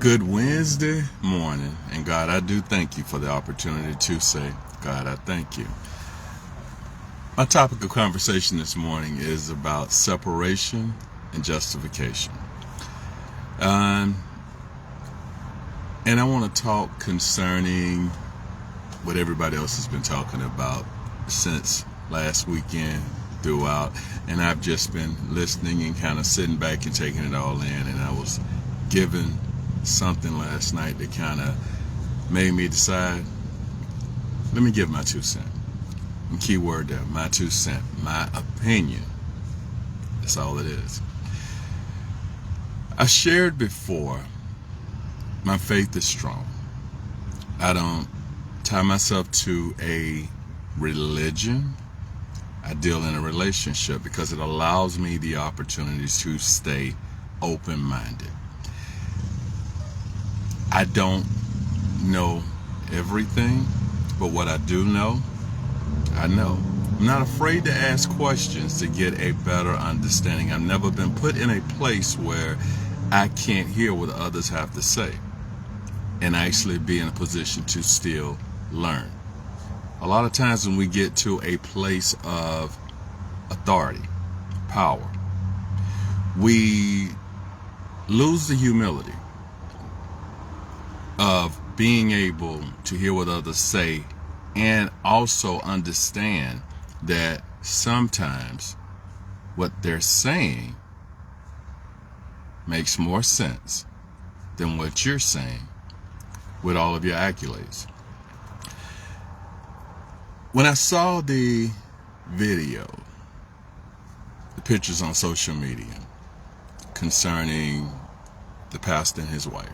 Good Wednesday morning, and God, I do thank you for the opportunity to say, God, I thank you. My topic of conversation this morning is about separation and justification. And I want to talk concerning what everybody else has been talking about since last weekend throughout, and I've just been listening and kind of sitting back and taking it all in, and I was given something last night that kind of made me decide, let me give my 2 cents. And key word there, my 2 cents, my opinion. That's all it is. I shared before, my faith is strong. I don't tie myself to a religion. I deal in a relationship because it allows me the opportunities to stay open-minded. I don't know everything, but what I do know, I know. I'm not afraid to ask questions to get a better understanding. I've never been put in a place where I can't hear what others have to say and actually be in a position to still learn. A lot of times when we get to a place of authority, power, we lose the humility of being able to hear what others say and also understand that sometimes what they're saying makes more sense than what you're saying with all of your accolades. When I saw the video, the pictures on social media concerning the pastor and his wife,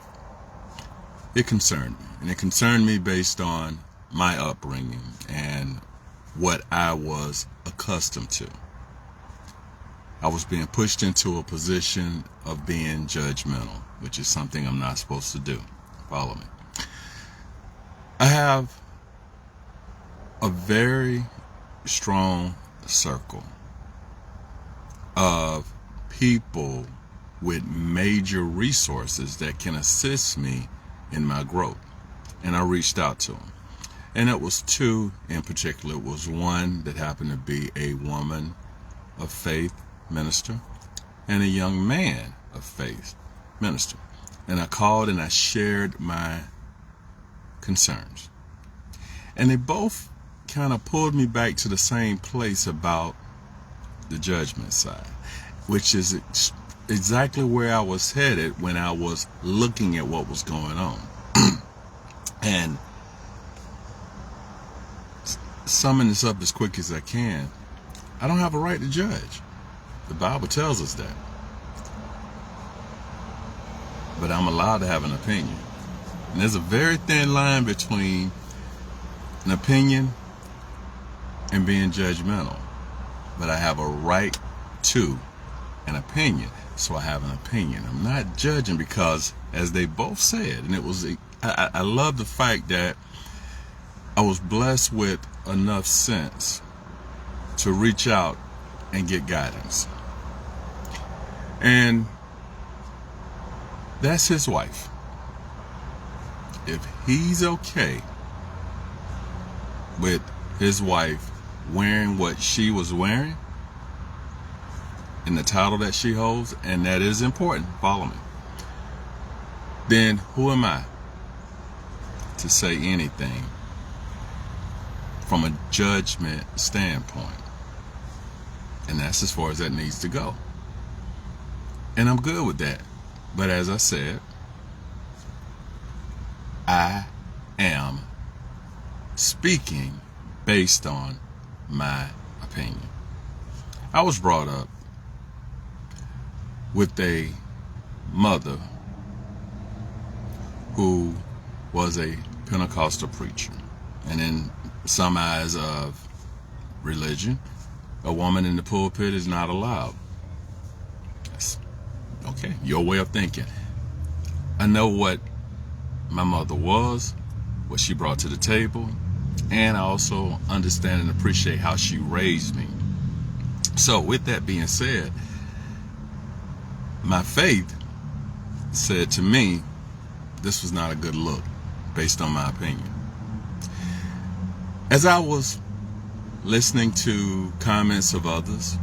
it concerned me. And it concerned me based on my upbringing and what I was accustomed to. I was being pushed into a position of being judgmental, which is something I'm not supposed to do. Follow me. I have a very strong circle of people with major resources that can assist me in my growth, and I reached out to them, and it was 2 in particular. It was one that happened to be a woman of faith minister and a young man of faith minister, and I called and I shared my concerns, and they both kind of pulled me back to the same place about the judgment side, which is exactly where I was headed when I was looking at what was going on. And summing this up as quick as I can, I don't have a right to judge. The Bible tells us that. But I'm allowed to have an opinion. And there's a very thin line between an opinion and being judgmental. But I have a right to an opinion. So I have an opinion. I'm not judging because, as they both said, and it was, I love the fact that I was blessed with enough sense to reach out and get guidance. And that's his wife. If he's okay with his wife wearing what she was wearing, in the title that she holds, and that is important, follow me, then who am I to say anything from a judgment standpoint? And that's as far as that needs to go. And I'm good with that. But as I said, I am speaking based on my opinion. I was brought up with a mother who was a Pentecostal preacher. And in some eyes of religion, a woman in the pulpit is not allowed. That's okay, your way of thinking. I know what my mother was, what she brought to the table, and I also understand and appreciate how she raised me. So with that being said, my faith said to me, this was not a good look, based on my opinion. As I was listening to comments of others,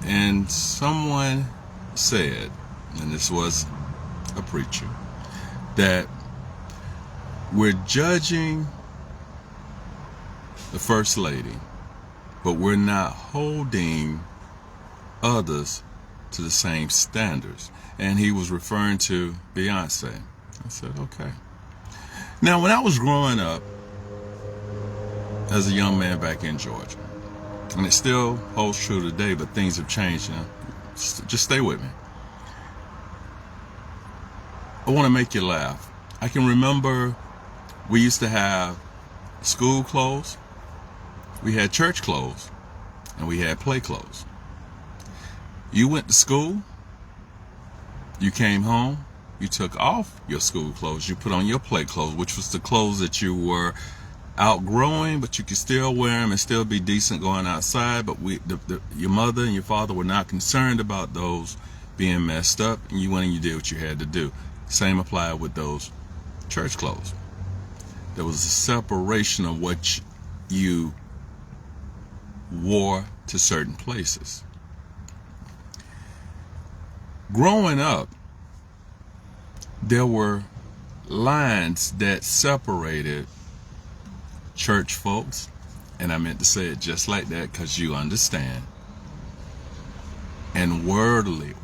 and someone said, and this was a preacher, that we're judging the First Lady, but we're not holding others to the same standards. And he was referring to Beyonce. I said, okay. Now, when I was growing up as a young man back in Georgia, and it still holds true today, but things have changed, you know, just stay with me. I want to make you laugh. I can remember we used to have school clothes, we had church clothes, and we had play clothes. You went to school, you came home, you took off your school clothes, you put on your play clothes, which was the clothes that you were outgrowing, but you could still wear them and still be decent going outside. But your mother and your father were not concerned about those being messed up, and you went and you did what you had to do. Same applied with those church clothes. There was a separation of what you wore to certain places. Growing up, there were lines that separated church folks, and I meant to say it just like that because you understand, and worldly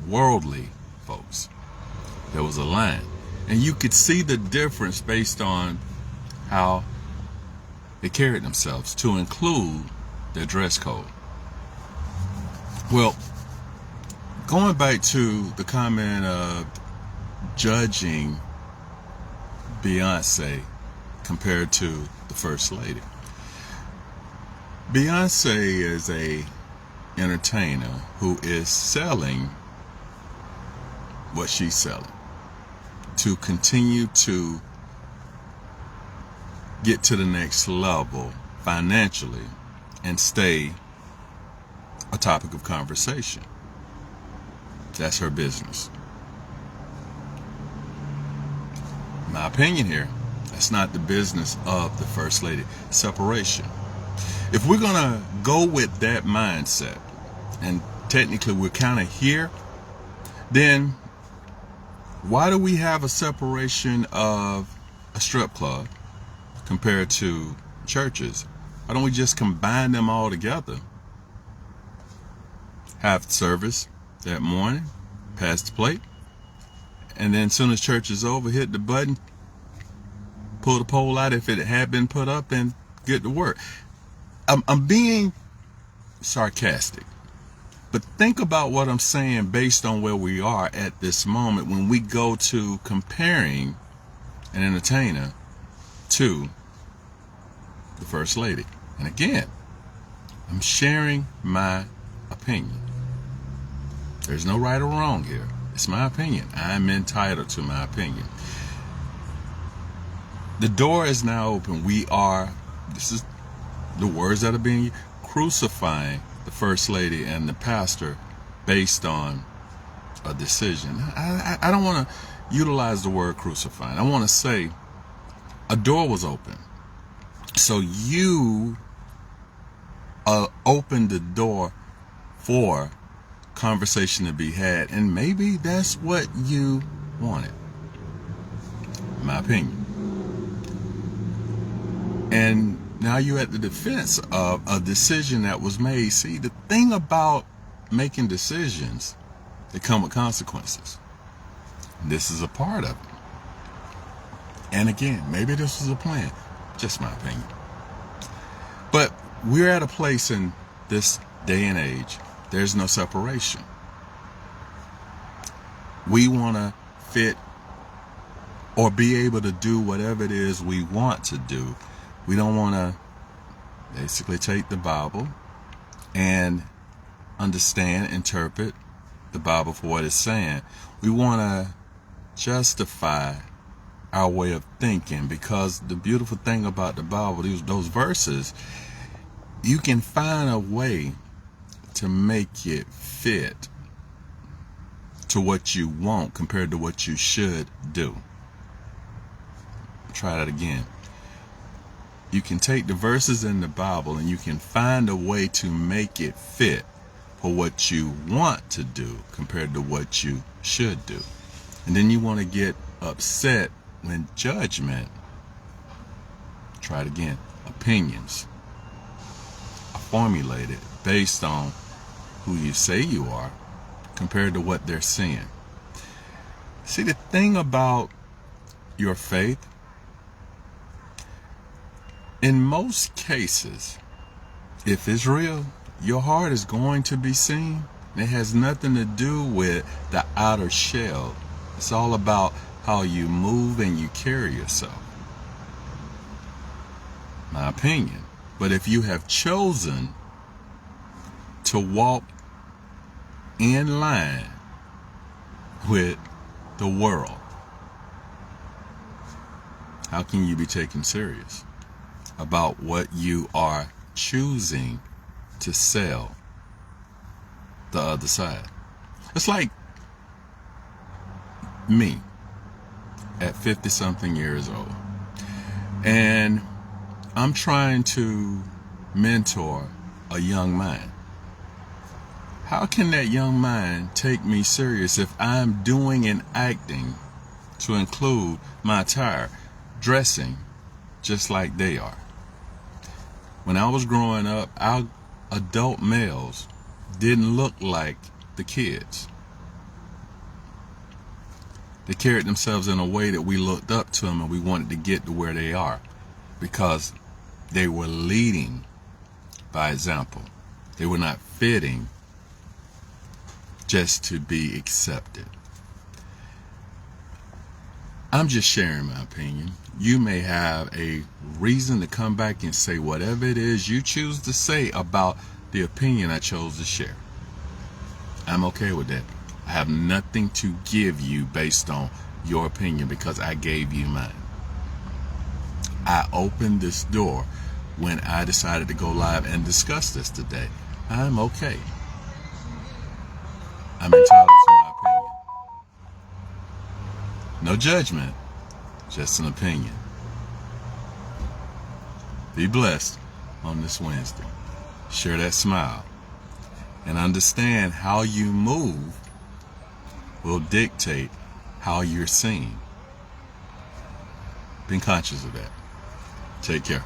folks. There was a line, and you could see the difference based on how they carried themselves, to include their dress code. Well, going back to the comment of judging Beyonce compared to the First Lady. Beyonce is a entertainer who is selling what she's selling to continue to get to the next level financially and stay a topic of conversation. That's her business. My opinion here, that's not the business of the First Lady. Separation. If we're going to go with that mindset, and technically we're kind of here, then why do we have a separation of a strip club compared to churches? Why don't we just combine them all together? Have service that morning, pass the plate, and then as soon as church is over, hit the button, pull the pole out if it had been put up, and get to work. I'm being sarcastic, but think about what I'm saying based on where we are at this moment when we go to comparing an entertainer to the First Lady. And again, I'm sharing my opinion. There's no right or wrong here. It's my opinion. I'm entitled to my opinion. The door is now open. This is the words that are being crucifying the First Lady and the pastor based on a decision. I don't want to utilize the word crucifying. I want to say a door was open. So you opened the door for conversation to be had, and maybe that's what you wanted, in my opinion. And now you're at the defense of a decision that was made. See, the thing about making decisions, they come with consequences. This is a part of it. And again, maybe this was a plan. Just my opinion. But we're at a place in this day and age, there's no separation. We want to fit or be able to do whatever it is we want to do. We don't want to basically take the Bible and understand, interpret the Bible for what it's saying. We want to justify our way of thinking, because the beautiful thing about the Bible, those verses, you can find a way to make it fit to what you want compared to what you should do. try that again. You can take the verses in the Bible and you can find a way to make it fit for what you want to do compared to what you should do. And then you want to get upset when judgment, try it again, opinions are formulated based on who you say you are compared to what they're seeing. See, the thing about your faith, in most cases, if it's real, your heart is going to be seen. It has nothing to do with the outer shell. It's all about how you move and you carry yourself. My opinion. But if you have chosen to walk in line with the world, how can you be taken serious about what you are choosing to sell the other side? It's like me at 50 something years old, and I'm trying to mentor a young mind. How can that young mind take me serious if I'm doing and acting to include my attire, dressing just like they are? When I was growing up, our adult males didn't look like the kids. They carried themselves in a way that we looked up to them and we wanted to get to where they are because they were leading by example. They were not fitting just to be accepted. I'm just sharing my opinion. You may have a reason to come back and say whatever it is you choose to say about the opinion I chose to share. I'm okay with that. I have nothing to give you based on your opinion because I gave you mine. I opened this door when I decided to go live and discuss this today. I'm okay. I'm entitled to my opinion. No judgment, just an opinion. Be blessed on this Wednesday. Share that smile and understand how you move will dictate how you're seen. Be conscious of that. Take care.